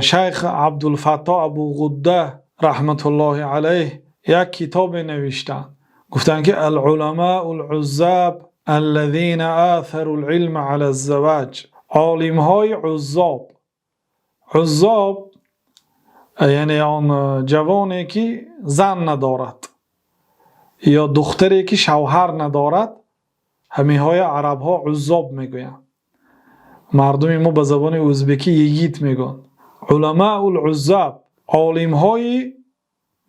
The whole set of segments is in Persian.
شیخ عبدالفتاح ابو غده رحمت الله علیه یک کتاب نوشتن، گفتن که العلماء العزاب الذين آثروا العلم على الزواج. عالم های عزاب یعنی آن جوانی که زن ندارد یا دختری که شوهر ندارد، همه های عرب ها عزاب میگویند. مردم ما به زبان ازبکی یگیت میگن. علماء العزاب، عالم های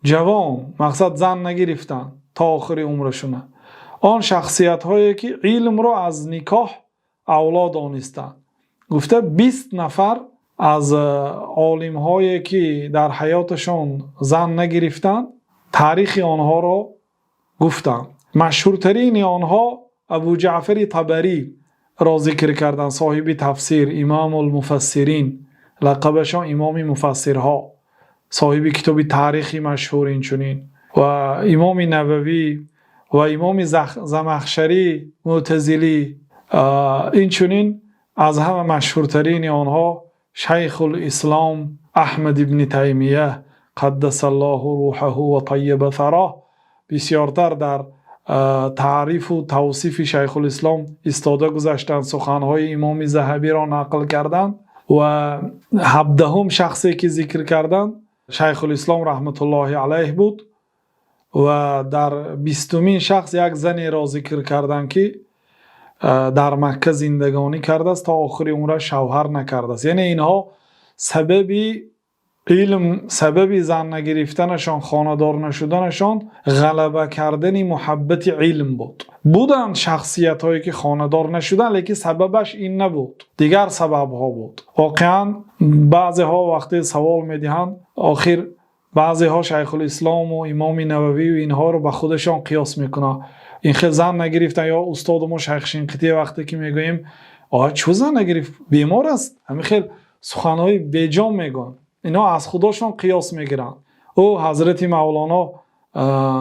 جوان، مقصد زن نگرفتن تا آخر عمرشونه. آن شخصیت هایی که علم را از نکاح اولاد دانستند. گفته 20 نفر از عالم هایی که در حیاتشان زن نگرفتند تاریخ آنها را گفتند. مشهورترین آنها ابو جعفر طبری را ذکر کردند، صاحب تفسیر، امام المفسرین، لقبشان امام مفسرها، صاحب کتاب تاریخی مشهور اینچنین، و امام نووی و امام زمخشری معتزلی. اینچنین از همه مشهورترین آنها شیخ الاسلام احمد ابن تیمیه قدس الله روحه و طیب ثراه بسیارتر در تعریف و توصیف شیخ الاسلام استاده گذاشتند، سخنهای امام ذهبی را نقل کردند و 17 شخصی که ذکر کردند شیخ الاسلام رحمت الله علیه بود و در 20مین شخص یک زنی را ذکر کردند که در مکه زندگانی کرده است تا آخر عمر شوهر نکرده است. یعنی اینها سبب علم، سبب زن نگرفتنشان، خانه‌دار نشدنشان غلبه کردن محبت علم بود. بودند شخصیت هایی که خانه‌دار نشدن لیکن سببش این نبود، دیگر سبب ها بود. واقعا بعضی ها وقتی سوال میدهند، آخر بعضی ها شیخ الاسلام و امام نووی و اینها رو به خودشان قیاس میکنن. این خیلی زن نگرفتن، یا استاد ما شیخ شنقیطی وقتی که میگوییم چه زن نگرفت بیمار است، همین خیلی سخنهای بیجا میگن، اینا از خودشان قیاس میگیرن. او حضرت مولانا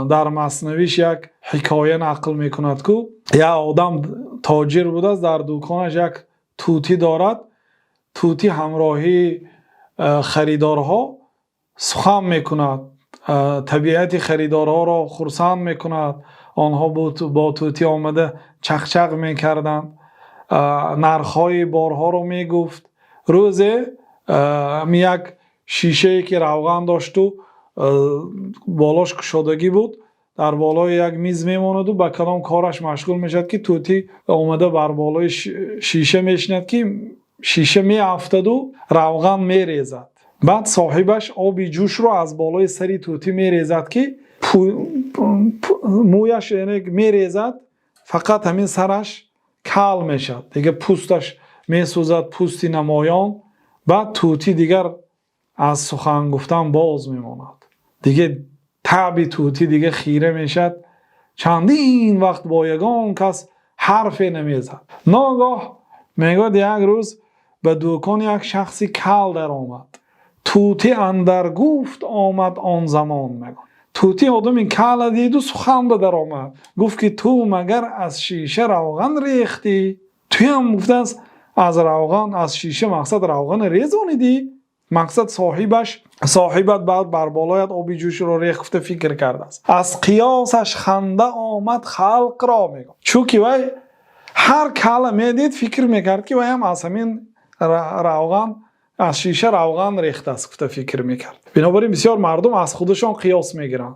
در مثنویش یک حکایه نقل میکند که یک آدم تاجر بوده است، در دکانش یک طوطی دارد. طوطی همراهی خریدارها سخن میکند، طبیعت خریدارها را خرسند میکند. آنها با طوطی آمده چخچق میکردند، نرخهای بارها رو میگفت. روزی یک شیشه که روغن داشت و بالاش کشادگی بود، در بالای یک میز میماند و با کدام کارش مشغول میشد که طوطی آمده بر بالای شیشه میشند که شیشه میافتد و روغن میریزد. بعد صاحبش آبی جوش رو از بالای سری طوطی میریزد که مویش میریزد، فقط همین سرش کال میشد، دیگه پوستش میسوزد، پوستی نمایان. بعد طوطی دیگر از سخن گفتن باز میماند، دیگه تعب طوطی دیگه خیره میشد. چندین وقت با یگان کس حرفی نمیزد. ناگاه میگوید یک روز به دکان یک شخصی کل در آمد. طوطی اندر گفت آمد آن زمان. میگوید طوطی آدم کل دید و سخن به در آمد، گفت که تو مگر از شیشه روغن ریختی؟ توی هم گفته است از روغن، از شیشه مقصد روغن ریزانیدی؟ مقصد صاحبت بعد بر بالایت آبی جوش رو ریخته فکر کرده است. از قیاسش خنده آمد خلق را. میگم چونکه وی هر کله میدید فکر میکرد که وی هم از همین روغن، از شیشه روغن ریخته است، فکر میکرد. بنابراین بسیار مردم از خودشان قیاس میگیرند.